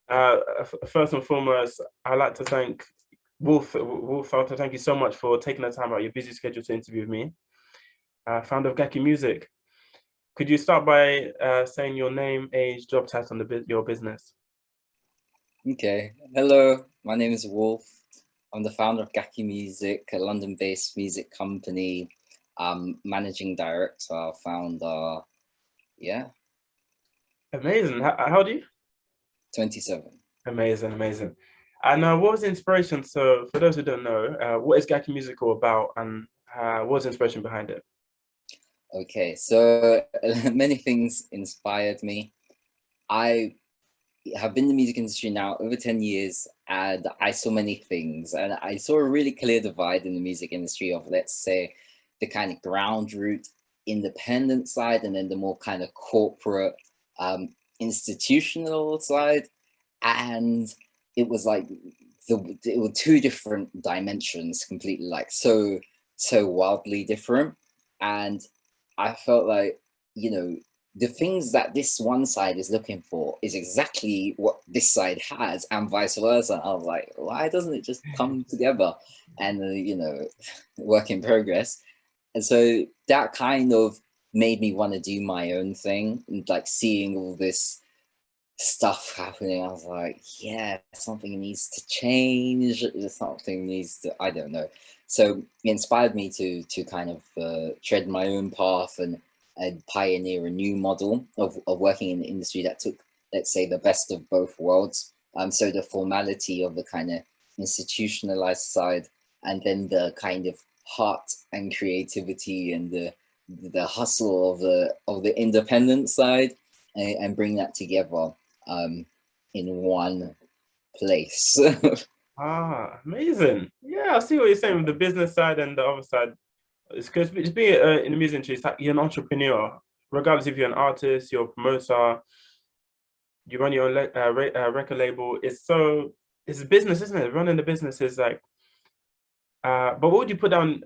First and foremost, I'd like to thank Wolf, I want to thank you so much for taking the time out of your busy schedule to interview with me. Founder of Gaki Music. Could you start by saying your name, age, job title, and your business? Okay. Hello, my name is Wolf. I'm the founder of Gaki Music, a London-based music company. Managing director, founder. Yeah, Amazing. How old are you? 27. Amazing, amazing. And what was the inspiration? So, for those who don't know, what is Gaki Music all about, and what was the inspiration behind it? Okay, so many things inspired me. I have been in the music industry now over 10 years, and I saw many things, and I saw a really clear divide in the music industry of, let's say, the kind of ground root independent side, and then the more kind of corporate institutional side. And it was like it were two different dimensions, completely, like so wildly different. And I felt like, you know, the things that this one side is looking for is exactly what this side has, and vice versa. And I was like, why doesn't it just come together? And work in progress. And so that kind of made me want to do my own thing, and like seeing all this stuff happening, I was like, yeah, something needs to change. Something needs to, I don't know. So it inspired me to kind of tread my own path and pioneer a new model of working in the industry that took, let's say, the best of both worlds. So the formality of the kind of institutionalized side, and then the kind of heart and creativity and the hustle of the independent side, and bring that together um, in one place. Ah, amazing. Yeah, I see what you're saying with the business side and the other side. It's because to be in the music industry, it's like you're an entrepreneur, regardless if you're an artist, you're a promoter, you run your own record label. It's a business, isn't it? Running the business is like, but what would you put down,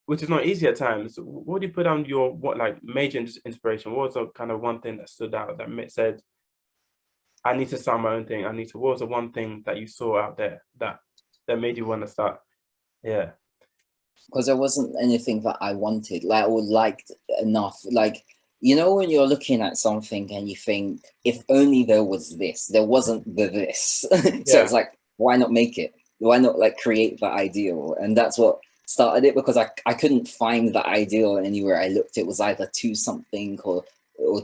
which is not easy at times? What would you put down your what like major inspiration? What was the kind of one thing that stood out that said, I need to start my own thing. I need to. What was the one thing that you saw out there that made you want to start? Yeah. Because there wasn't anything that I wanted, like, or liked enough. Like, you know, when you're looking at something and you think, if only there was this, there wasn't the this. So it's Yeah. like, why not make it? Why not like create the ideal? And that's what started it, because I couldn't find the ideal anywhere I looked. It was either to something or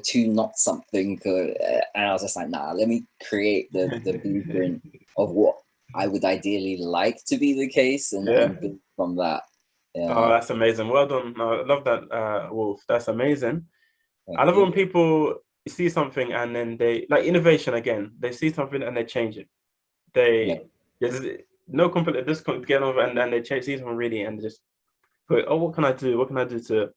to not something. And I was just like, nah, let me create the blueprint of what I would ideally like to be the case, Yeah. and build from that. Oh, Yeah, that's amazing. Well done. No, I love that, Wolf. That's amazing. I thank love you. when people see something and then they like innovation again. They see something and they change it. Yeah, There's no complete just get over and they change see something really and just put, oh, what can I do? What can I do to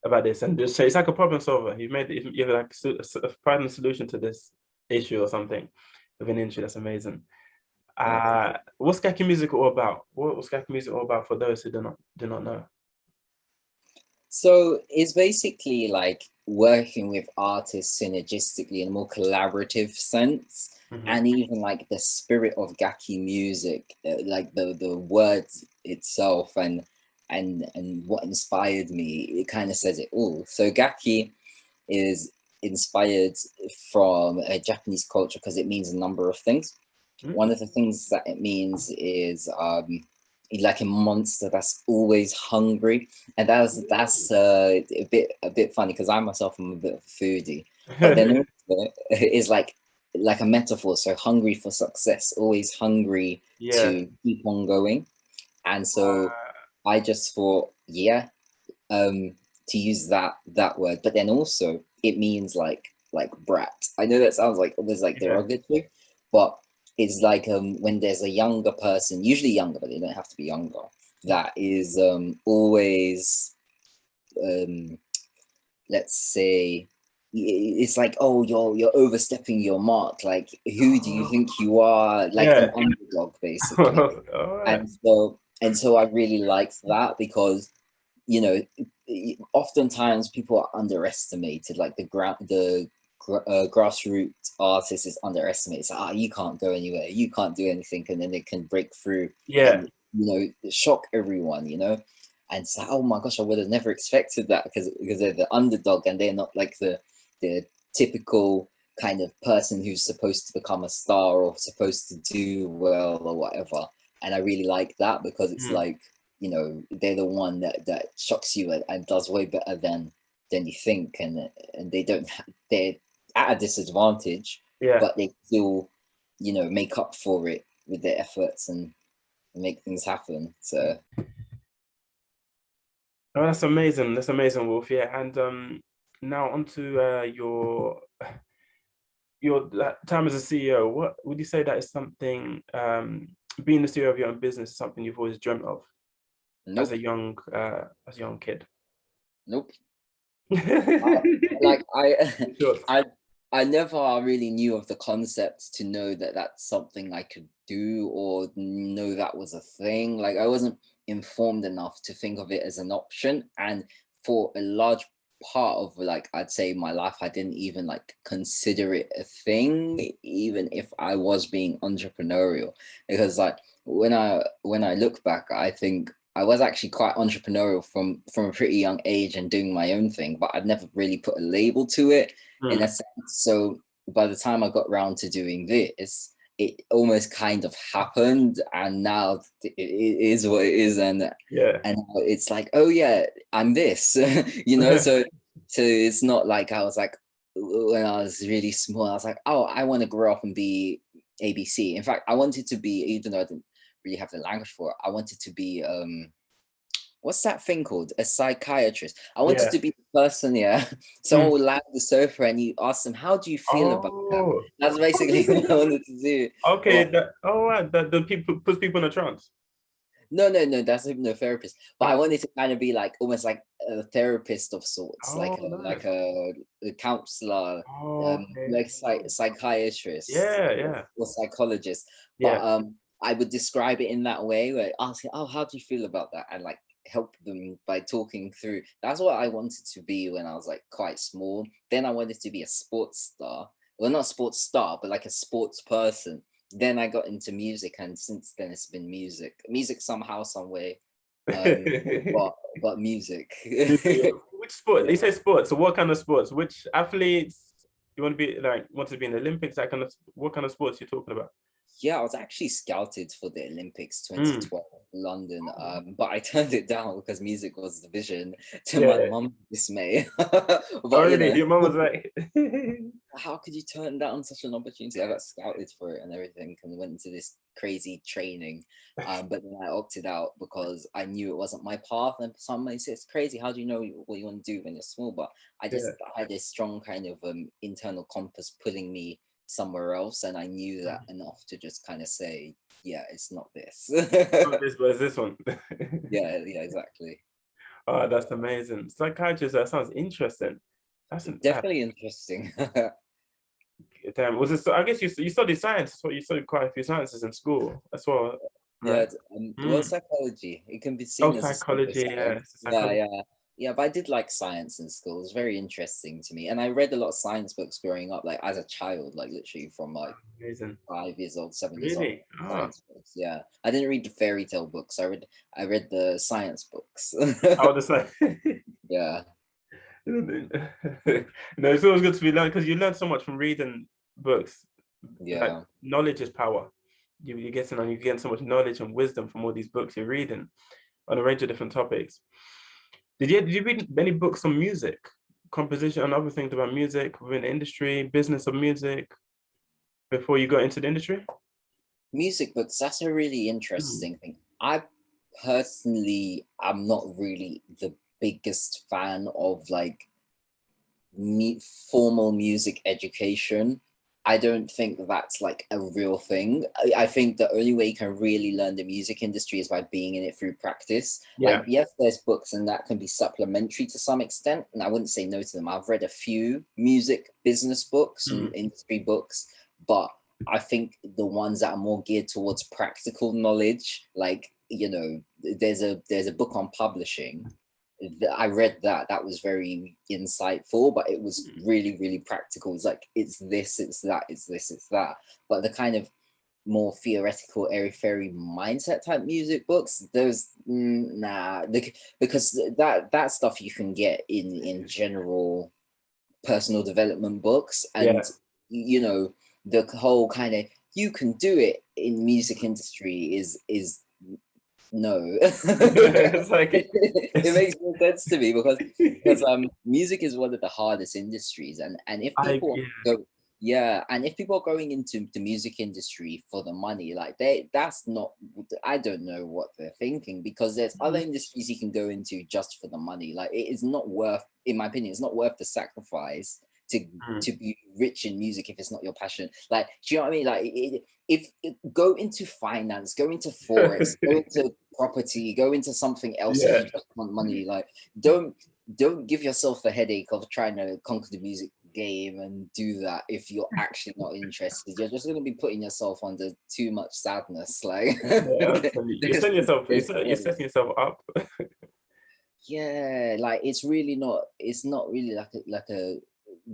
about this? And just say it's like a problem solver. You've like finding a solution to this issue or something with an issue. That's amazing. thank you. What's Gaki music all about? What's Gaki music all about for those who do not know? So it's basically like working with artists synergistically in a more collaborative sense, Hmm. and even like the spirit of Gaki music, like the words itself, and what inspired me. It kind of says it all. So Gaki is inspired from a Japanese culture because it means a number of things. One Mm. of the things that it means is like a monster that's always hungry, and that's a bit funny because I myself am a bit of a foodie, but then also is like a metaphor. So hungry for success, always hungry Yeah. to keep on going. And so Uh, I just thought, yeah, um, to use that word, but then also it means like brat. I know that sounds like almost like yeah. derogatory, but it's like when there's a younger person, usually younger, but they don't have to be younger, that is always um let's say it's like, oh, you're overstepping your mark, like who do you think you are, like an Yeah. underdog basically. All right. And so I really liked that because, you know, oftentimes people are underestimated, like the ground, grassroots artist is underestimated. It's like, you can't go anywhere, you can't do anything, and then it can break through Yeah. and shock everyone, And it's like, oh my gosh, I would have never expected that because they're the underdog and they're not like the typical kind of person who's supposed to become a star or supposed to do well or whatever. And I really like that because it's like, they're the one that shocks you and does way better than you think, and they're at a disadvantage, Yeah. but they still, make up for it with their efforts and make things happen. So Oh, that's amazing. That's amazing, Wolf. Yeah. And now onto your time as a CEO. What would you say that is something, being the CEO of your own business is something you've always dreamt of as nope, a young kid? nope. Like Sure. I never really knew of the concept to know that that's something I could do or know that was a thing. Like I wasn't informed enough to think of it as an option, and for a large part of like I'd say my life, I didn't even like consider it a thing, even if I was being entrepreneurial. Because like when I look back, I think I was actually quite entrepreneurial from a pretty young age and doing my own thing, but I'd never really put a label to it in a sense. So by the time I got around to doing this, it almost kind of happened, and now it is what it is, and Yeah. it's like, oh yeah, I'm this, So it's not like I was like when I was really small, I was like, oh, I want to grow up and be ABC. In fact, I wanted to be, even though I didn't really have the language for it, I wanted to be what's that thing called? A psychiatrist. I wanted Yeah. to be the person, yeah. Someone would lie on the sofa and you ask them, how do you feel about that? Oh. That's basically what I wanted to do. Okay. But Right. That the people puts people in a trance. no, that's hypnotherapist. But I Oh. wanted to kind of be like almost like a therapist of sorts, Oh, like nice. a counselor, Oh, okay. like psychiatrist Yeah. Yeah. or psychologist. But Yeah. I would describe it in that way, where asking, oh, how do you feel about that? And like help them by talking through. That's what I wanted to be when I was like quite small. Then I wanted to be a sports star. Well, not sports star, but like a sports person. Then I got into music, and since then it's been music somehow, some way. But music. Which sport? Yeah. They say sports. So what kind of sports? Which athletes you want to be like? Want to be in the Olympics? That kind of what kind of sports you're talking about? Yeah, I was actually scouted for the Olympics Mm. 2012 London, Oh, but I turned it down because music was the vision, to my yeah. mum's dismay. Oh, But really? Your mom was like, how could you turn down such an opportunity? I got scouted for it and everything and went into this crazy training. But then I opted out because I knew it wasn't my path. And somebody says, it's crazy. How do you know what you want to do when you're small? But yeah. I had this strong kind of internal compass pulling me somewhere else. And I knew that enough to just kind of say, yeah, it's not this. Oh, this was this one. Yeah, exactly. Oh, that's amazing. Psychiatrist, that sounds interesting. That's an, Definitely interesting. damn. Was it? I guess you studied science. So you studied quite a few sciences in school as well, Yeah, right? well, Mm. psychology. It can be Oh, seen as a sort of psychology. Yeah, science. it's Yeah, psychology. yeah. But I did like science in school. It was very interesting to me, and I read a lot of science books growing up, like as a child, like literally from like Amazing. 5 years old, 7 years old. Really? Ah, Science books. Yeah, I didn't read the fairy tale books. I read the science books. I would say. Yeah, No, it's always good to be learned because you learn so much from reading books. Like yeah. knowledge is power. You get so much knowledge and wisdom from all these books you're reading on a range of different topics. Did you read many books on music, composition, and other things about music within the industry, business of music before you got into the industry? Music books. That's a really Hmm. interesting thing. I personally am not really the biggest fan of like formal music education. I don't think that's like a real thing. I think the only way you can really learn the music industry is by being in it through practice. Like, Yeah. yes, there's books and that can be supplementary to some extent, and I wouldn't say no to them. I've read a few music business books Hmm. and industry books, but I think the ones that are more geared towards practical knowledge, like there's a book on publishing I read that. That was very insightful, but it was really, really practical. It's like, it's this, it's that, it's this, it's that. But the kind of more theoretical, airy-fairy mindset type music books, those, nah, because that stuff you can get in general personal development books, Yeah. and you know, the whole kind of you can do it in music industry is no. It's like It makes no sense to me because music is one of the hardest industries, and if I people yeah. go, yeah, and if people are going into the music industry for the money, like that's not, I don't know what they're thinking, because there's other industries you can go into just for the money. Like, it is not worth, in my opinion, it's not worth the sacrifice to be rich in music if it's not your passion. Like, do you know what I mean? Like, go into finance, go into forex, go into property, go into something else if you just want money. Like, don't give yourself the headache of trying to conquer the music game and do that if you're actually not interested. You're just going to be putting yourself under too much sadness. Like, You're setting yourself, you're setting yourself up. Yeah, like, it's really not, it's not really like a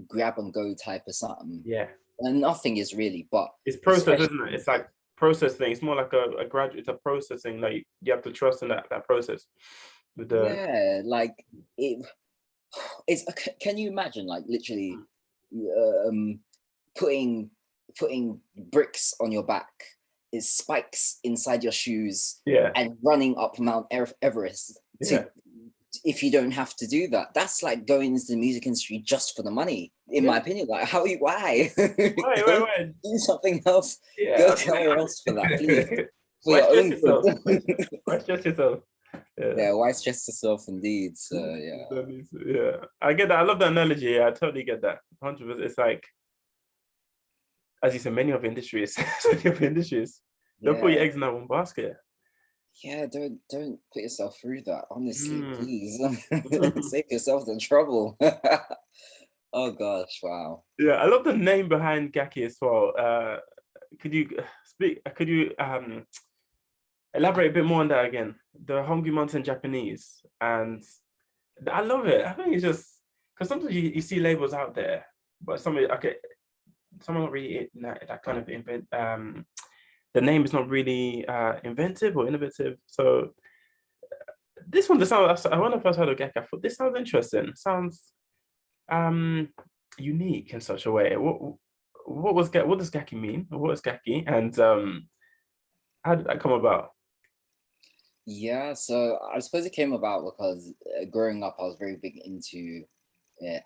grab and go type of something. Yeah. And nothing is really, but It's process, isn't it? It's like process thing. It's more like a graduate, it's a processing. Like, you have to trust in that process. With the yeah, like, it's, can you imagine, like, literally um putting bricks on your back, is spikes inside your shoes, yeah. and running up Mount Everest Yeah. if you don't have to do that. That's like going into the music industry just for the money, in my opinion. Like, why? Wait. Do something else. Yeah. Go somewhere else for that, please. For Why your stress own yourself? good. Why stress yourself? Yeah, why stress yourself, indeed. So yeah. Yeah. I get that. I love that analogy. Yeah, I totally get that. 100%. It's like, as you said, many of industries, don't put your Yeah. eggs in that one basket. Yeah, don't put yourself through that. Honestly, Mm. please. Save yourself the trouble. Oh gosh, wow. Yeah, I love the name behind Gaki as well. Could you elaborate a bit more on that again? The Hungry Mountain Japanese, and I love it. I think it's just because sometimes you see labels out there, but somebody not really that kind of invent. The name is not really inventive or innovative. So this one, when I first heard of Gaki, I thought this sounds interesting. Sounds unique in such a way. What does Gaki mean? What is Gaki, and how did that come about? Yeah, so I suppose it came about because growing up, I was very big into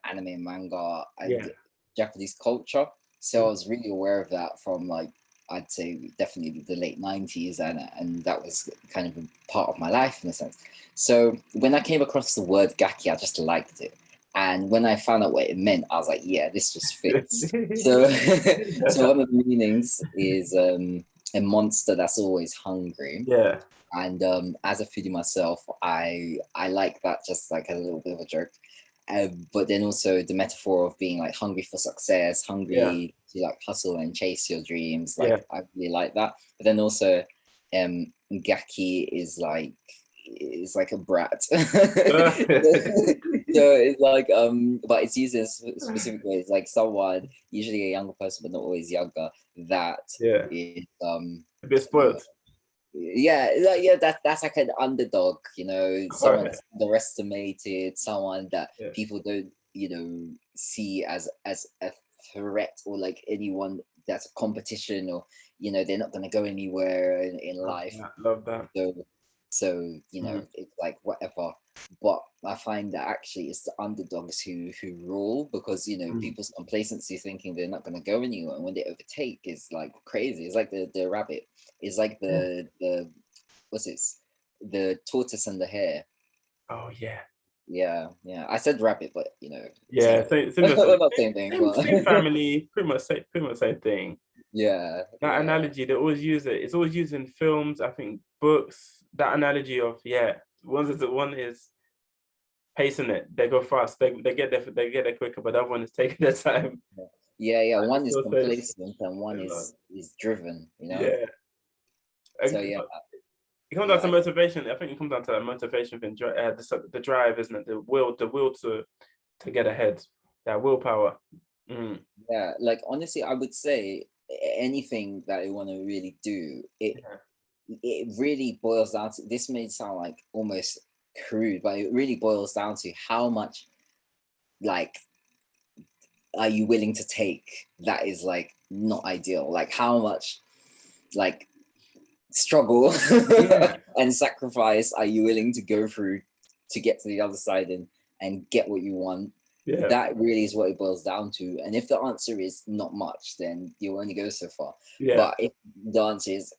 anime, manga, and Yeah. Japanese culture. So I was really aware of that from, like, I'd say definitely the late 90s, and that was kind of a part of my life in a sense. So when I came across the word Gaki, I just liked it. And when I found out what it meant, I was like, yeah, this just fits. So, so one of the meanings is a monster that's always hungry. Yeah. And as a foodie myself, I like that, just like a little bit of a joke. But then also the metaphor of being like hungry for success, Yeah. hungry to like hustle and chase your dreams. Yeah. Like, I really like that. But then also Gaki is like a brat. So it's like but it's used in a specific way. It's like someone, usually a younger person but not always younger, that Yeah. is A bit spoiled. yeah, that's like an underdog, you know, someone Right. that's underestimated, someone that Yeah. people don't, you know, see as a threat, or like anyone that's a competition, or, you know, they're not going to go anywhere in life. Love that. So you know, it's like whatever. But I find that actually it's the underdogs who rule, because, you know, people's complacency, thinking they're not going to go anywhere, and when they overtake, is like crazy. It's like the rabbit. It's like the what's this? The tortoise and the hare. Oh yeah. Yeah. I said rabbit, but, you know, Yeah, similar well, thing. not same thing, but Same family, pretty much same thing. yeah. That analogy, they always use it. It's always used in films, I think, books. That analogy of one is pacing it. They go fast. They get there quicker, but the other one is taking their time. Yeah. And One it's is so says, complacent and one is driven, you know. yeah. So yeah. it comes down to motivation. I think it comes down to a motivation thing, the drive, isn't it? The will to get ahead, that willpower. Mm. Yeah, like honestly, I would say anything that you want to really do, it really boils down to, this may sound like almost crude, but it really boils down to how much like are you willing to take that is like not ideal, like how much like struggle and sacrifice are you willing to go through to get to the other side and get what you want. That really is what it boils down to. And if the answer is not much, then you'll only go so far. But if the answer is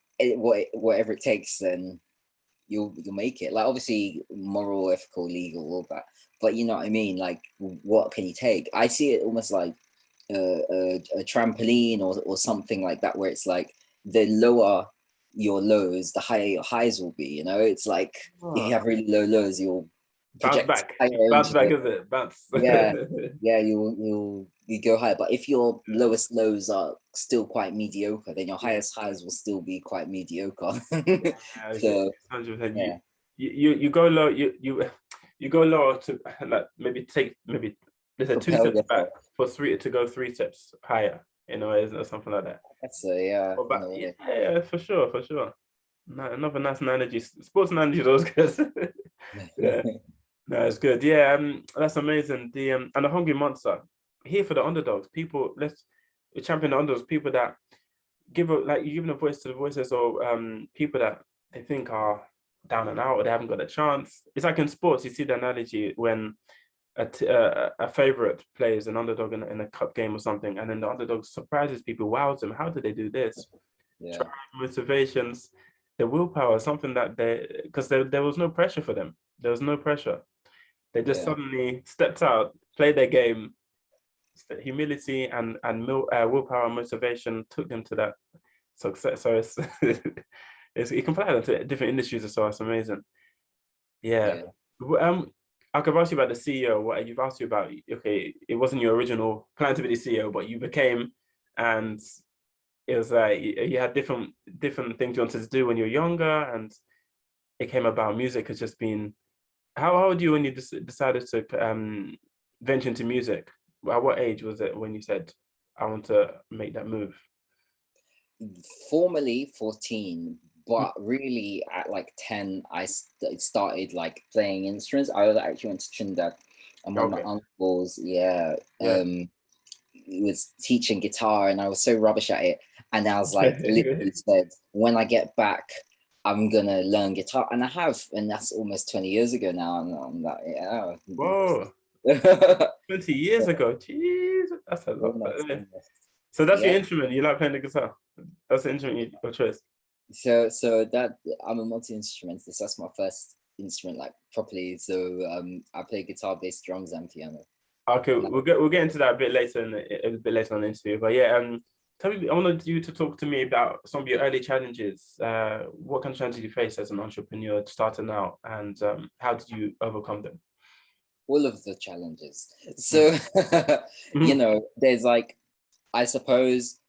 whatever it takes, then you'll make it. Like obviously moral, ethical, legal, all that, but you know what I mean, like what can you take? I see it almost like a trampoline or something like that, where it's like the lower your lows, the higher your highs will be. You know, it's like if you have really low lows, you'll bounce back. Bounce back, is it? Bounce. Yeah, you go higher. But if your lowest lows are still quite mediocre, then your highest highs will still be quite mediocre. So 100%. You go low. You go lower to like maybe there's a 2 steps back for 3 to go 3 steps higher. You know, or something like that. That's yeah. Yeah, for sure. Another nice analogy. Sports analogy is always good. Yeah. No, it's good. Yeah, that's amazing. And the Hungry Monster here for the underdogs. People, we champion the underdogs. People that you're giving a voice to the voices, or people that they think are down and out, or they haven't got a chance. It's like in sports. You see the analogy when a favorite plays an underdog in a cup game or something, and then the underdog surprises people, wows them. How did they do this? Motivations, the willpower, something that because there was no pressure for them. There was no pressure. They just suddenly stepped out, played their game. Humility and willpower and motivation took them to that success. So you can apply that to different industries as well. It's amazing. Yeah. I could ask you about the CEO. What you've asked you about? Okay, it wasn't your original plan to be the CEO, but you became, and it was like you had different things you wanted to do when you were younger, and it came about. Music has just been. How old were you when you decided to venture into music? At what age was it when you said, I want to make that move? Formally 14, but really at like 10, I started like playing instruments. I actually went to Trinidad, and one of my uncles, he was teaching guitar, and I was so rubbish at it. And I was like, literally said, when I get back, I'm gonna learn guitar, and I have, and that's almost 20 years ago now. And I'm like, yeah. Whoa. 20 years ago. Jeez, that's a lot. So that's your instrument. You like playing the guitar. That's the instrument your choice. So that I'm a multi-instrumentalist. That's my first instrument, like properly. So I play guitar, bass, drums, and piano. Okay, we'll get into that a bit later on the interview. But yeah, tell me, I wanted you to talk to me about some of your early challenges. What kind of challenges you face as an entrepreneur starting out, and how did you overcome them? All of the challenges. So, you know, there's like, I suppose,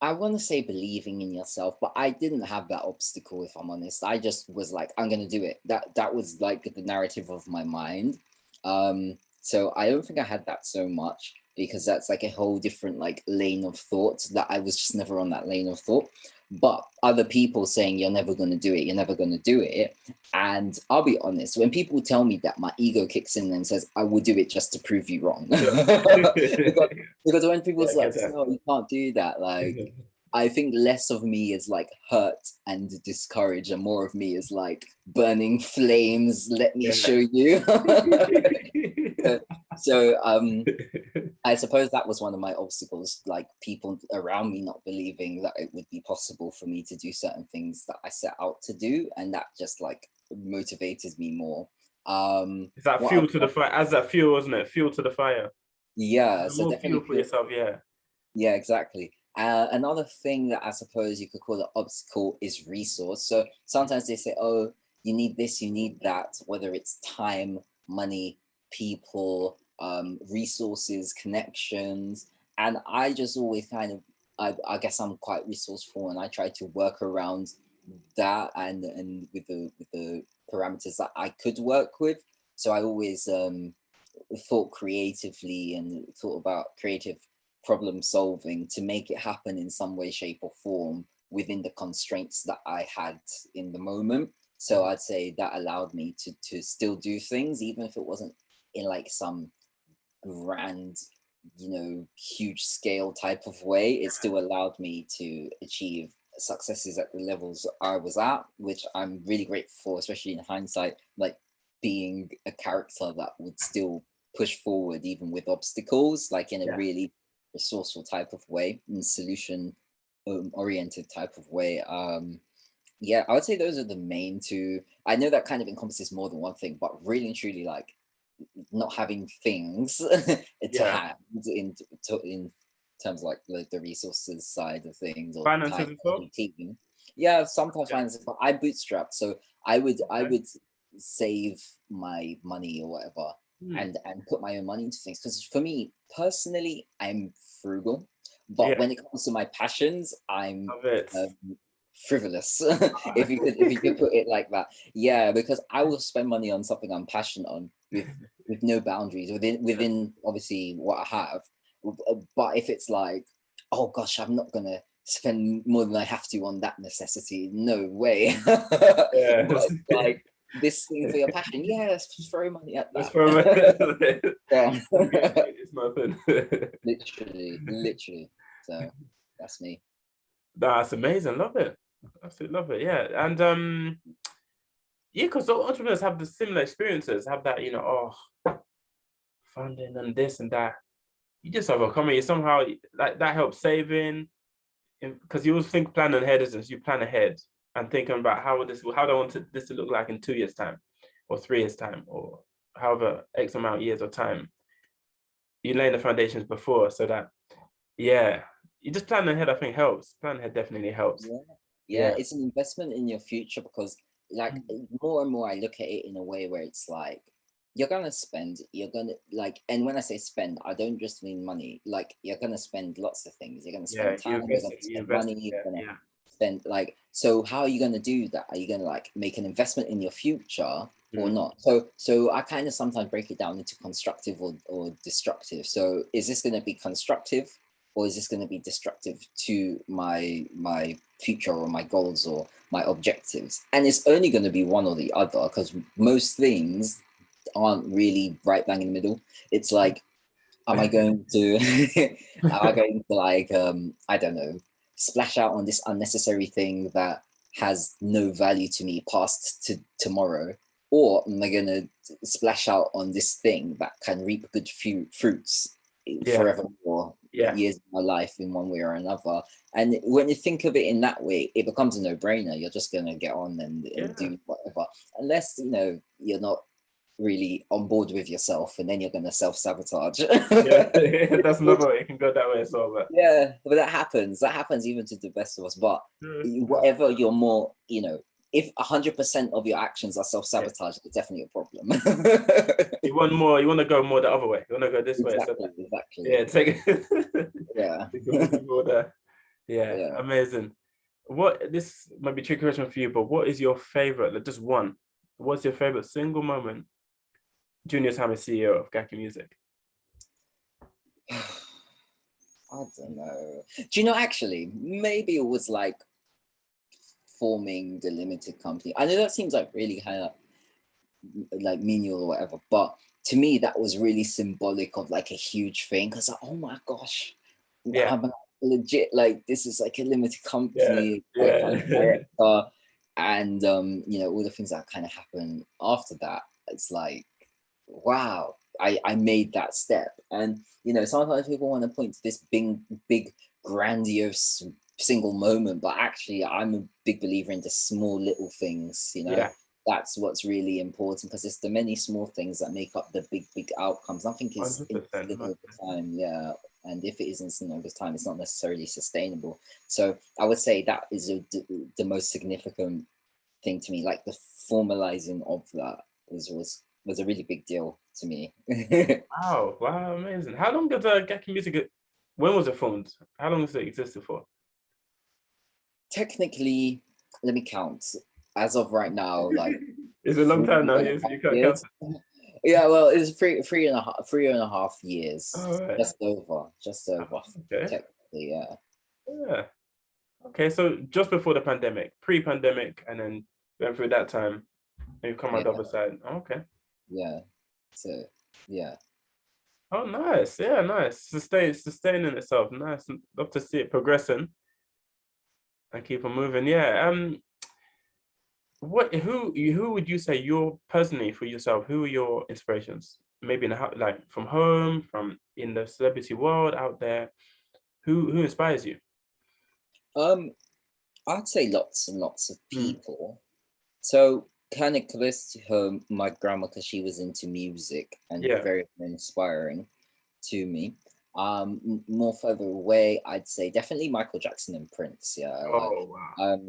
I want to say believing in yourself, but I didn't have that obstacle, if I'm honest. I just was like, I'm going to do it. That was like the narrative of my mind. So I don't think I had that so much, because that's like a whole different like lane of thought that I was just never on that lane of thought. But other people saying you're never going to do it, you're never going to do it. And I'll be honest, when people tell me that, my ego kicks in and says, I will do it just to prove you wrong. because when people's like, no, you can't do that. Like, I think less of me is like hurt and discouraged, and more of me is like burning flames. Let me show you. So I suppose that was one of my obstacles, like people around me not believing that it would be possible for me to do certain things that I set out to do, and that just like motivated me more. Is that fuel to the fire? As that fuel, wasn't it? Fuel to the fire. Yeah, so definitely fuel for yourself. Yeah, exactly. Another thing that I suppose you could call an obstacle is resource. So sometimes they say, oh, you need this, you need that, whether it's time, money, people, resources, connections. And I just always kind of, I guess I'm quite resourceful, and I try to work around that and with the parameters that I could work with. So I always thought creatively and thought about creative problem solving to make it happen in some way, shape, or form within the constraints that I had in the moment. So I'd say that allowed me to still do things, even if it wasn't in like some grand, huge scale type of way. It still allowed me to achieve successes at the levels I was at, which I'm really grateful for, especially in hindsight, like being a character that would still push forward even with obstacles, like in a really resourceful type of way and solution oriented type of way. Yeah, I would say those are the main two. I know that kind of encompasses more than one thing, but really and truly, like not having things to have in terms of like the resources side of things or Finances time as well. team. Yeah, sometimes finances, but I bootstrap, so I would save my money or whatever and put my own money into things, because for me personally, I'm frugal, but when it comes to my passions, I'm Love it. frivolous. if you could put it like that. Yeah, because I will spend money on something I'm passionate on with no boundaries within obviously what I have. But if it's like, oh gosh, I'm not gonna spend more than I have to on that necessity, no way. But it's like this thing for your passion, yeah, let's just throw money at that. Let's throw money. Yeah. It's nothing. literally. So that's me. That's amazing. Love it. Absolutely love it. Yeah. And yeah, because entrepreneurs have the similar experiences, have that, funding and this and that. You just overcome it. You somehow like that helps saving, because you always think plan ahead, isn't you plan ahead and thinking about how do I want this to look like in 2 years' time or 3 years' time or however X amount of years or time. You lay the foundations before so that, you just plan ahead, I think helps. Plan ahead definitely helps. Yeah, it's an investment in your future, because like more and more I look at it in a way where it's like you're gonna spend, you're gonna like, and when I say spend, I don't just mean money. Like you're gonna spend lots of things. You're gonna spend time, you're gonna spend money, you're gonna spend like, so how are you gonna do that? Are you gonna like make an investment in your future or not? So I kind of sometimes break it down into constructive or destructive. So is this gonna be constructive, or is this going to be destructive to my future or my goals or my objectives? And it's only going to be one or the other, because most things aren't really right bang in the middle. It's like, am I going to like I don't know, splash out on this unnecessary thing that has no value to me past to tomorrow, or am I going to splash out on this thing that can reap good fruits forevermore, years of my life in one way or another? And when you think of it in that way, it becomes a no-brainer. You're just going to get on and do whatever, unless you're not really on board with yourself, and then you're going to self-sabotage. That's another way. It can go that way as well. But but that happens even to the best of us. But whatever you're more, if 100% of your actions are self-sabotage, it's definitely a problem. You want more, you want to go more the other way, you want to go this way. Exactly. Take Yeah. Amazing. This might be a tricky question for you, but what is your favorite, like just one, what's your favorite single moment during your time as CEO of Gaki Music? I don't know. Do you know, actually, maybe it was like forming the limited company. I know that seems like really kind of like menial or whatever, but to me that was really symbolic of like a huge thing, because like, oh my gosh, I'm legit, like this is like a limited company, like I'm a director, and all the things that kind of happen after that. It's like, wow, I made that step. And sometimes people want to point to this big grandiose single moment, but actually I'm a big believer in the small little things. That's what's really important, because it's the many small things that make up the big outcomes. Nothing is infinite over time. And if it isn't over time, it's not necessarily sustainable. So I would say that is the most significant thing to me. Like the formalizing of that was a really big deal to me. Wow, amazing. How long did Gaki Music, when was it formed? How long has it existed for? Technically, let me count. As of right now, like It's a long time now. You can't count. years. Yeah, well, it's three and a half years, All right. just over, Okay. technically, yeah. Yeah. Okay. So just before the pandemic, pre-pandemic, and then went through that time, and you've come out the other side. Okay. Yeah. So, yeah. Oh, nice. Yeah, nice. Sustaining itself. Nice. Love to see it progressing and keep on moving. Yeah. Who would you say you're personally for yourself? Who are your inspirations? Maybe in the like from home, from in the celebrity world out there. Who inspires you? Um, I'd say lots and lots of Mm, people. So kind of close to home, my grandma, because she was into music and yeah. very inspiring to me. More further away, I'd say definitely Michael Jackson and Prince. Yeah, like Oh wow.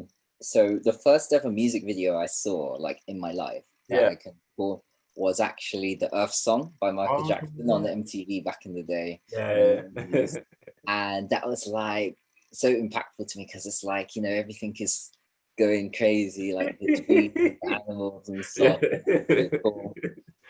so the first ever music video I saw like in my life that Yeah. I can recall was actually the Earth Song by Michael Oh Jackson on yeah. the MTV back in the day. Yeah. And that was like so impactful to me because it's like, you know, everything is going crazy, like the trees, the animals and Yeah. stuff. Really cool.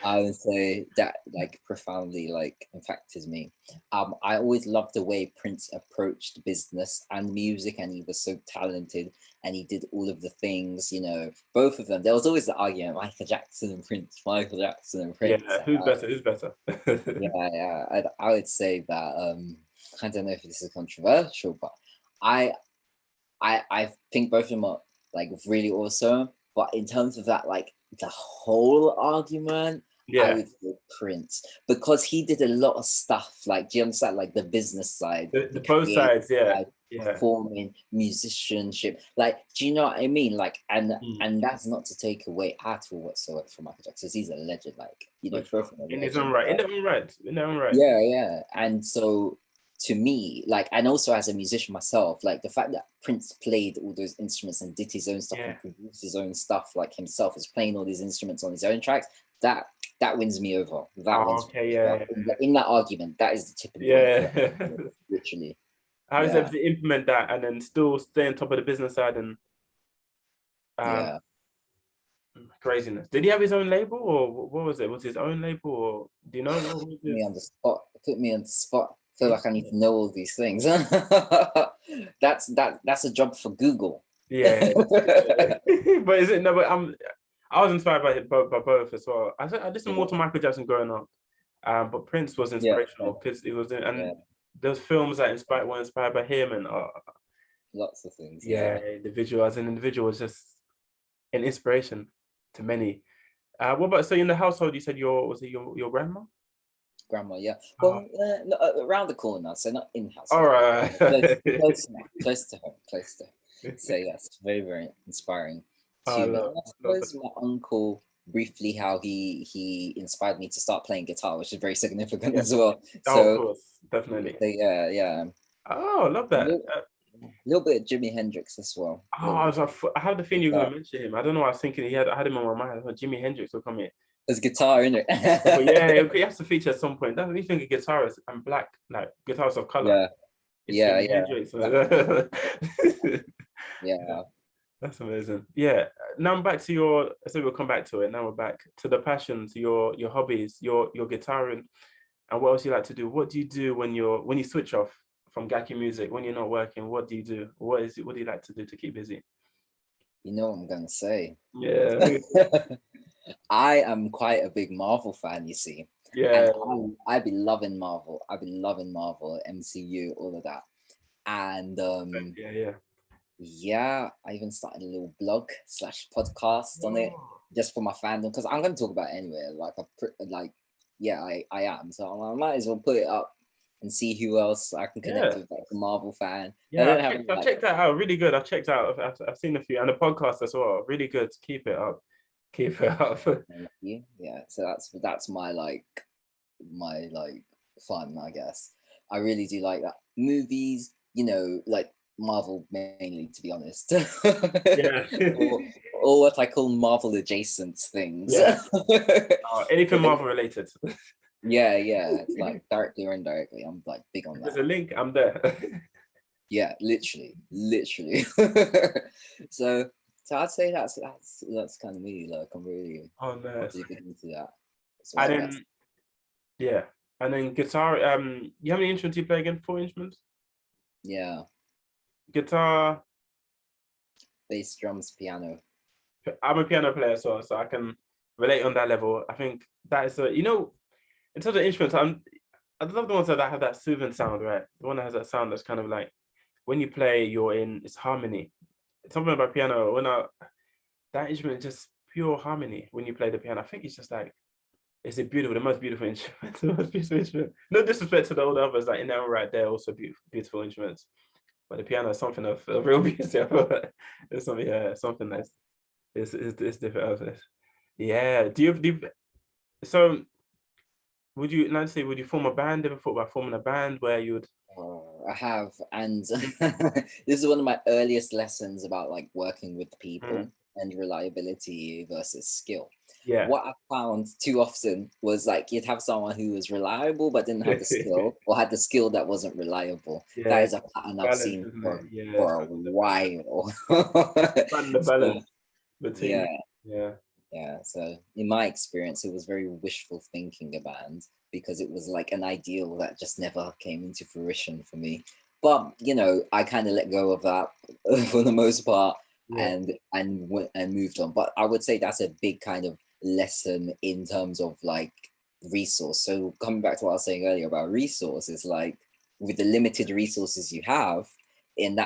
I would say that like profoundly like impacted me. I always loved the way Prince approached business and music, and he was so talented, and he did all of the things. You know, both of them. There was always the argument: Michael Jackson and Prince, Michael Jackson and Yeah. Prince. Who's better? Who's better? Yeah, yeah. I would say that. I don't know if this is controversial, but I I think both of them are like really awesome. But in terms of that, like the whole argument, I Yeah. would say Prince because he did a lot of stuff. Like, do you understand? Like the business side, The the both creative sides. Yeah. side, Yeah. performing, musicianship. Like, do you know what I mean? Like, Mm. and that's not to take away at all whatsoever from Michael Jackson. He's a legend. Like, you For know, sure. both of them are In his own legends. right. In their own right. In their own right. Yeah, yeah. And so to me, like, and also as a musician myself, like the fact that Prince played all those instruments and did his own stuff Yeah. and produced his own stuff, like himself is playing all these instruments on his own tracks, that that wins me over. That Oh, wins me okay. over. Yeah. In that argument, that is the tipping point for Yeah. that Yeah. argument, literally. How is it Yeah, to implement that and then still stay on top of the business side and um yeah. craziness? Did he have his own label or what was it? Was his own label or do you know what was Put me his? on the spot. Put me on the spot. I feel like I need Yeah. to know all these things. That's a job for Google. Yeah. But is it no? But I was inspired by both as well. I listened more to Michael Jackson growing up, but Prince was Yeah, inspirational because it was yeah, and those films that were inspired by him and lots of things. yeah, Yeah. the individual as an individual was just an inspiration to many. What about so in the household? You said was it your grandma? Grandma, yeah. Oh, Well, no, around the corner, so not in house, all right. close enough, close to home, close to home. So yes, very, very inspiring I to me. And I love that. suppose my uncle, briefly, how he inspired me to start playing guitar, which is very significant Yeah. as well. Oh, of So, course, definitely. yeah, yeah. Oh, I love A that. little bit of Jimi Hendrix as well. A little bit. I had the feeling you were gonna mention him. I don't know. I was thinking I had him on my mind. I thought Jimi Hendrix will come here. There's guitar in But yeah, it. he has to feature at some point. That's you think a guitarist and black, like guitarists of color. Yeah, It's yeah, Jimi yeah, Hendrix. yeah. That's amazing. Yeah. Now I'm back to your. So we'll come back to it. Now we're back to the passions, your hobbies, your guitaring, and what else you like to do. What do you do when you switch off from Gaki music when you're not working? What do you do? What do you like to do to keep busy? You know what I'm gonna say. Yeah. I am quite a big Marvel fan, you see, and Yeah. I be loving Marvel. I be loving Marvel, MCU, all of that. And Yeah. Yeah. yeah, I even started a little blog slash podcast on it Oh. just for my fandom because I'm going to talk about it anyway. Like, yeah, I am. So I might as well put it up and see who else I can connect Yeah. with, like a Marvel fan. I Yeah, don't have any, I've like, checked that out. Really good. I've checked out. I've seen a few and the podcast as well. Really good. Keep it up. Keep it up. thank you. Yeah, so that's my like fun, I guess. I really do like that. Movies, you know, like Marvel mainly, to be honest. Yeah. or what I call Marvel adjacent things. Yeah. Anything Marvel related. Yeah, yeah. It's like directly or indirectly. I'm like big on If there's that. a link, I'm there. Yeah, literally. So So I'd say that's kind of me. Like I'm Oh, nice. really big into that as And well. That's then, yeah. And then guitar, you have any instruments you play again? 4 instruments? yeah, Guitar, bass, drums, piano. I'm a piano player, so I can relate on that level. I think that is a, in terms of instruments, I love the ones that have that soothing sound, right? The one that has that sound that's kind of like when you play, it's harmony. Something about piano, that instrument is just pure harmony when you play the piano. I think it's just like it's the most beautiful instrument, the most beautiful instrument. No disrespect to the older others, like in their own right, they're also beautiful instruments. But the piano is something of real beauty. It's something, yeah, something that's it's different. Yeah. So would you form a band? Ever thought about forming a band where you would? I have, and this is one of my earliest lessons about like working with Mm, people and reliability versus skill. yeah. What I found too often was like you'd have someone who was reliable but didn't have the skill, or had the skill that wasn't reliable. That Yeah. is a pattern I've Balance, seen isn't it? Yeah, it's for a finding the balance. while. Finding the So balance between, yeah, yeah. yeah. So in my experience, it was very wishful thinking a band because it was like an ideal that just never came into fruition for me. But I kind of let go of that for the most part Yeah. and moved on. But I would say that's a big kind of lesson in terms of like resource. So coming back to what I was saying earlier about resources, like with the limited resources you have, and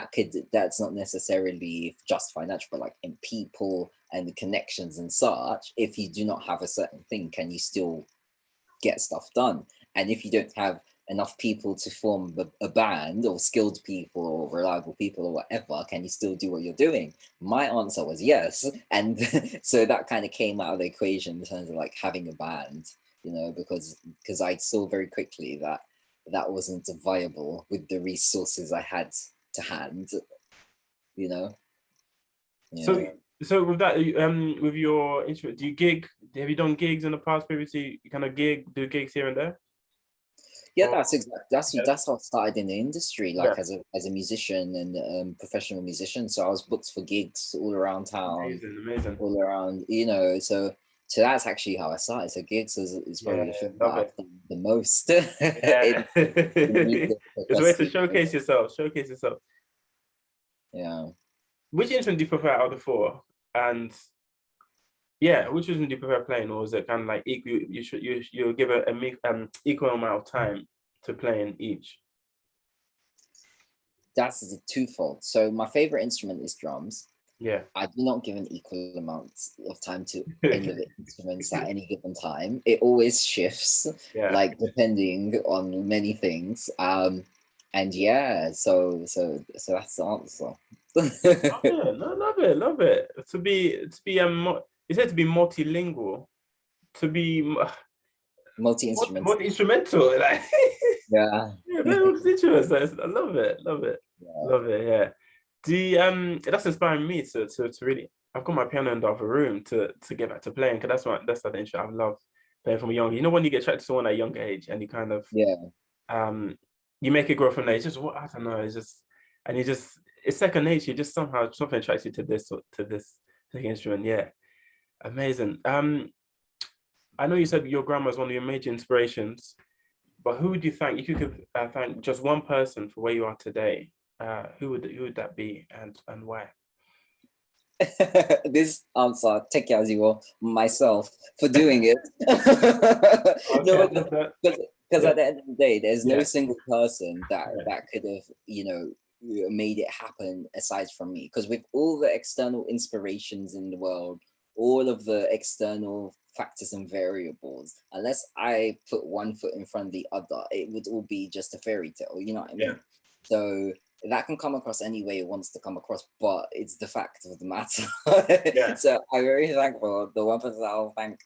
that's not necessarily just financial, but like in people and the connections and such. If you do not have a certain thing, can you still get stuff done? And if you don't have enough people to form a band, or skilled people or reliable people or whatever, can you still do what you're doing? My answer was yes. And so that kind of came out of the equation in terms of like having a band, because I saw very quickly that that wasn't viable with the resources I had to hand, you know So yeah. so with that, with your instrument, do you gig? Have you done gigs in the past previously? You kind of do gigs here and there? Yeah, Or that's exactly yeah, that's how I started in the industry, yeah, like as a musician and professional musician. So I was booked for gigs all around town, amazing, amazing. all around, so that's actually how I started. So gigs is Yeah, probably the thing that love it. I've done the most Yeah. in music It's a way to because showcase yourself, showcase yourself. yeah. Which instrument do you prefer out of the four? And yeah, which instrument do you prefer playing, or is it kind of like equal? You'll give equal amount of time to playing each. That's the twofold. So my favorite instrument is drums. Yeah. I do not give an equal amount of time to any of the instruments at any given time. It always shifts, Yeah. like depending on many things. And yeah, so that's the Oh, answer. yeah, no, love it, love it. You said to be multilingual, to be Multi-instrumental. multi-instrumental, like Yeah. yeah, very multi-instruments. I love it, love it, Yeah. love it. Yeah. That's inspiring me to really. I've got my piano in the other room to get back to playing because that's the instrument I've loved playing from a young. You know when you get attracted to someone at a younger age and you kind of Yeah. um you make it grow from there. It's just what I don't know. It's just and you just it's second nature. You just somehow something attracts you to this instrument. Yeah, amazing. I know you said your grandma is one of your major inspirations, but who would you thank if you could thank just one person for where you are today? Who would that be and why? This answer, take it as you will, myself for doing it. Okay, I No, love that. because Yeah, at the end of the day, there's no yeah, single person that yeah, that could have, made it happen aside from me. Because with all the external inspirations in the world, all of the external factors and variables, unless I put one foot in front of the other, it would all be just a fairy tale. You know what I yeah, mean? So that can come across any way it wants to come across, but it's the fact of the matter. yeah, So I'm very thankful. The one person I'll thank,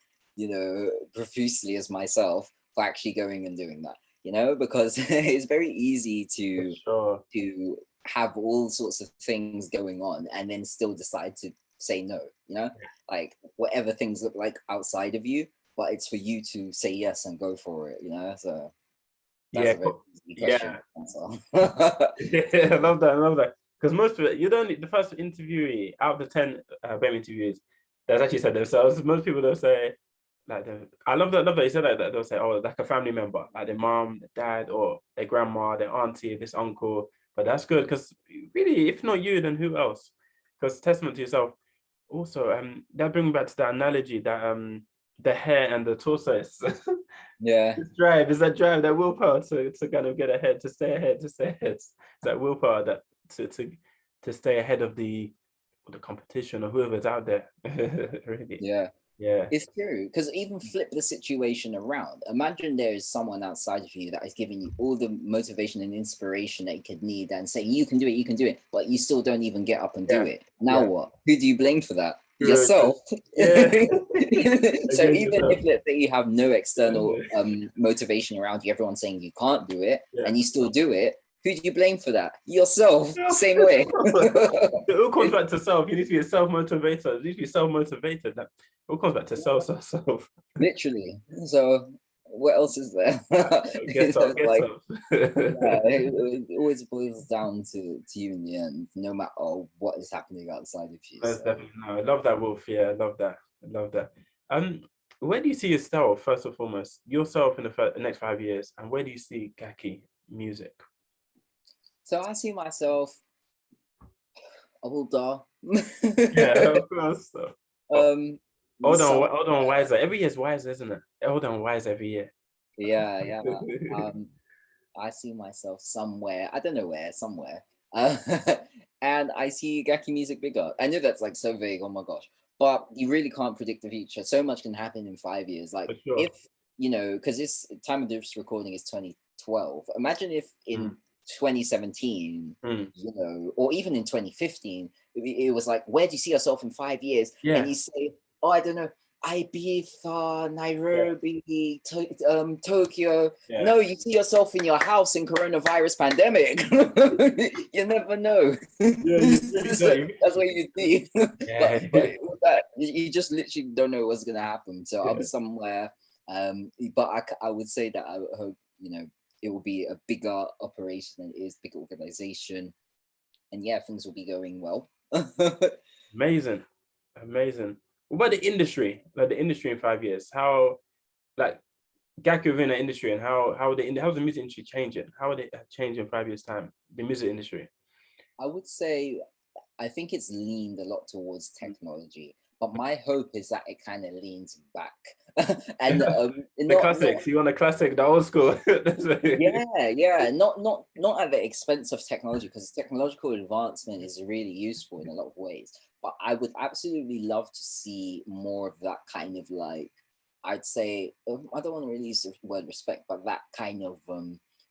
profusely as myself for actually going and doing that, because it's very easy for to sure. have all sorts of things going on and then still decide to say no, like whatever things look like outside of you, but it's for you to say yes and go for it, so that's Yeah, a very easy question yeah. to answer. Yeah, I love that. I love that. because most of it, you don't. The first interviewee out of the 10 BAME interviewees, that's actually said themselves. Most people don't say like I love that you said that they'll say, oh, like a family member, like their mom, their dad, or their grandma, their auntie, this uncle. But that's good because really, if not you, then who else? Because testament to yourself. Also, that brings me back to that analogy that the hair and the torso is Yeah, this drive is that drive, that willpower to kind of get ahead, to stay ahead, to stay ahead. It's that willpower that to stay ahead of the competition or whoever's out there. Really. yeah. Yeah. It's true, because even flip the situation around. Imagine there is someone outside of you that is giving you all the motivation and inspiration that you could need and saying, you can do it, but you still don't even get up and do Yeah. it. Now Yeah. what? Who do you blame for that? Good. Yourself. Yeah. So Again, even yourself. if, let's say, you have no external motivation around you, everyone's saying you can't do it, Yeah. and you still do it, who do you blame for that? Yourself. Yeah. Same way. It all comes back to self. You need to be a self-motivator. You need to be self-motivated. That all comes back to self. Literally. So what else is there? Get up, get Like, up. yeah, it always boils down to you in the end, no matter what is happening outside of you. Most So definitely. No, I love that, Wolf. Yeah, I love that. I love that. Where do you see yourself, first and foremost, yourself in the next 5 years, and where do you see Gaki music? I see myself older. Yeah, of course. So. um Hold on, wiser. Every year's wiser, isn't it? Hold on, wiser every year. yeah. I see myself somewhere, I don't know where, somewhere. And I see Gaki music bigger. I know that's like so vague, oh my gosh. But you really can't predict the future. So much can happen in 5 years. Like For sure. if, because this time of this recording is 2012. Imagine if in 2017, or even in 2015, it was like, where do you see yourself in 5 years? Yeah. And you say, oh, I don't know, Ibiza, Nairobi, Tokyo. Yeah. No, you see yourself in your house in coronavirus pandemic. You never know. Yeah, That's what you see. Yeah. but with that, you just literally don't know what's gonna happen. So I'll be Yeah. somewhere. But I would say that I would hope it will be a bigger operation than it is, bigger organization, and yeah, things will be going well. Amazing. What about the industry? Like the industry in 5 years? How, like, Gaki within the industry, and how's the music industry changing? How would it change in 5 years' time? The music industry. I would say I think it's leaned a lot towards technology, but my hope is that it kind of leans back. And The classics. You want the classic, the old school. yeah, not at the expense of technology, because technological advancement is really useful in a lot of ways. But I would absolutely love to see more of that kind of, like, I'd say, I don't want to really use the word respect, but that kind of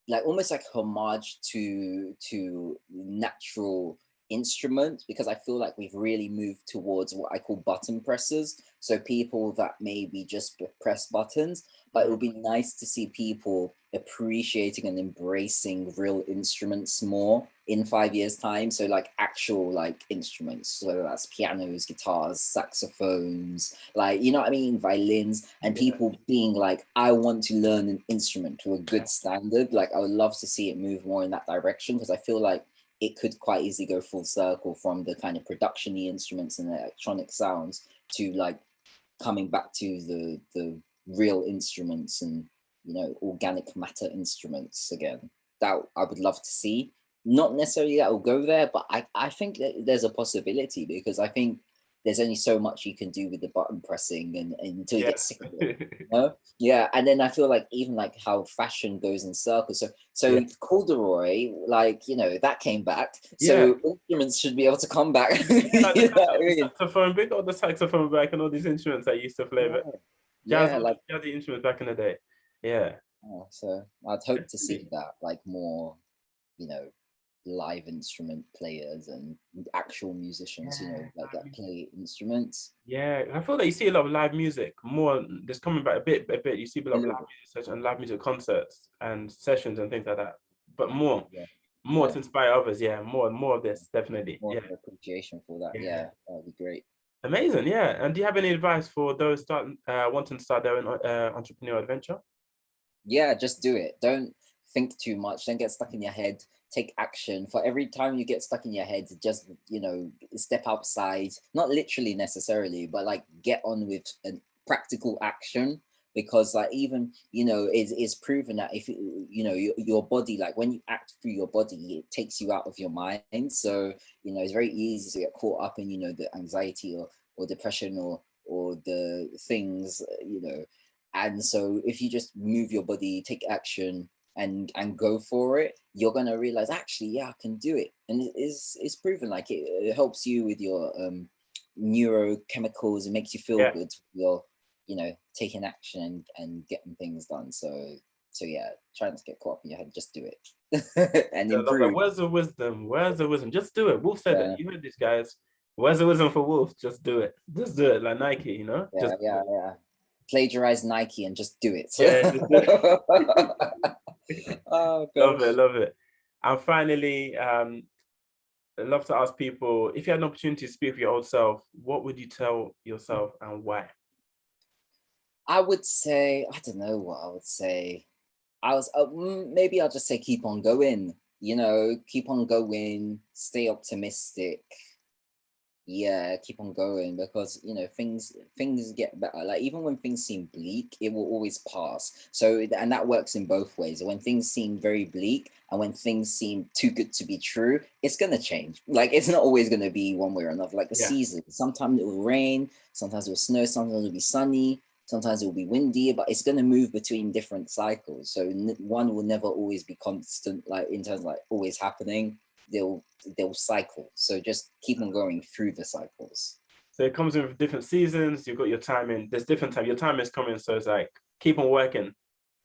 like almost like homage to natural instruments, because I feel like we've really moved towards what I call button pressers. So people that maybe just press buttons, but it would be nice to see people appreciating and embracing real instruments more in 5 years' time. So like actual like instruments, so that's pianos, guitars, saxophones, like, you know what I mean, violins, and people being like, I want to learn an instrument to a good standard. Like I would love to see it move more in that direction, because I feel like it could quite easily go full circle from the kind of production-y instruments and the electronic sounds to like coming back to the real instruments and organic matter instruments again. That I would love to see. Not necessarily that will go there, but I think that there's a possibility, because I think there's only so much you can do with the button pressing and until you get sick of it. Yeah, and then I feel like even like how fashion goes in circles. So corduroy, like that came back. So instruments should be able to come back. The saxophone, big all the saxophone back, and all these instruments that used to play jazzy instruments back in the day. Yeah. So I'd hope to see that, like more, live instrument players and actual musicians, like that play instruments. Yeah, I feel like you see a lot of live music more. Just coming back a bit. You see a lot of live music and live music concerts and sessions and things like that. But more to inspire others. Yeah, more of this, definitely. More appreciation for that. Yeah, that would be great. Amazing. Yeah. And do you have any advice for those wanting to start their own entrepreneurial adventure? Yeah, just do it. Don't think too much. Don't get stuck in your head. take action. For every time you get stuck in your head, just, you know, step outside, not literally necessarily, but like get on with a practical action. Because like, even, you know, it's proven that if you know, your body, like when you act through your body, it takes you out of your mind. So, you know, it's very easy to get caught up in, you know, the anxiety or depression or the things, you know. And so if you just move your body, take action, and go for it, you're gonna realize, actually, yeah, I can do it. And it's proven, like it helps you with your neurochemicals. It makes you feel Yeah. good. You're, you know, taking action and getting things done. So yeah, trying to get caught up in your head, just do it and I love that. improve. Where's the wisdom? Where's the wisdom? Just do it. Wolf said it. Yeah, You heard these guys. Where's the wisdom for Wolf? Just do it. Just do it. Like Nike, you know? yeah, Just do yeah, it. yeah. Plagiarize Nike and just do it. Yeah, just do it. Oh Love it, gosh. love it. And finally, I'd love to ask people, if you had an opportunity to speak with your old self, what would you tell yourself and why? I would say, I don't know what I would say. Maybe I'll just say keep on going. You know, keep on going, stay optimistic. Yeah, keep on going, because you know, things get better. Like even when things seem bleak, it will always pass. So, and that works in both ways. When things seem very bleak and when things seem too good to be true, it's gonna change. Like it's not always gonna be one way or another. Like the Yeah. season, sometimes it will rain, sometimes it will snow, sometimes it will be sunny, sometimes it will be windy, but it's gonna move between different cycles. So one will never always be constant, like in terms of like always happening. They'll cycle. So just keep on going through the cycles. So it comes with different seasons. You've got your timing. There's different time. Your time is coming. So it's like keep on working.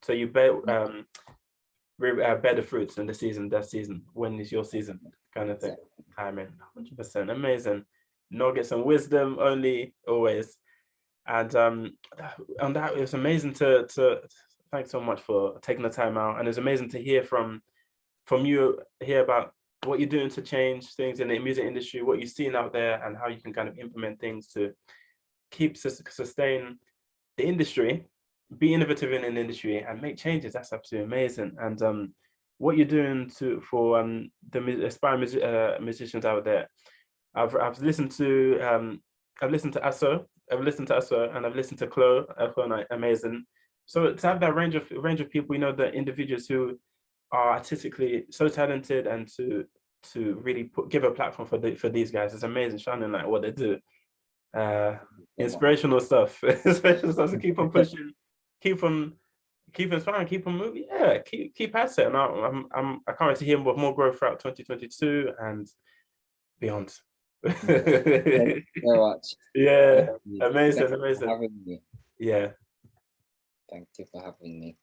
So you bear bear the fruits in the season. That season. When is your season? Kind of thing. Exactly. Timing. 100%. Amazing. Nuggets and wisdom only, always. And on that, it was amazing to thanks so much for taking the time out. And it's amazing to hear from you, hear about what you're doing to change things in the music industry, what you're seeing out there, and how you can kind of implement things to keep sustain the industry, be innovative in an industry, and make changes. That's absolutely amazing. And what you're doing for the aspiring musicians out there. I've listened to Aso, and I've listened to Chloe. I found amazing. So to have that range of people, you know, the individuals who are artistically so talented, and to really give a platform for these guys, it's amazing, shining like what they do. So much. Inspirational stuff. Inspirational stuff. So keep on pushing, keep on inspiring, keep on moving. Yeah, keep at it. And I can't wait to hear more growth throughout 2022 and beyond. Thank you so much. Yeah, Thank you amazing, for amazing. having me. Yeah. Thank you for having me.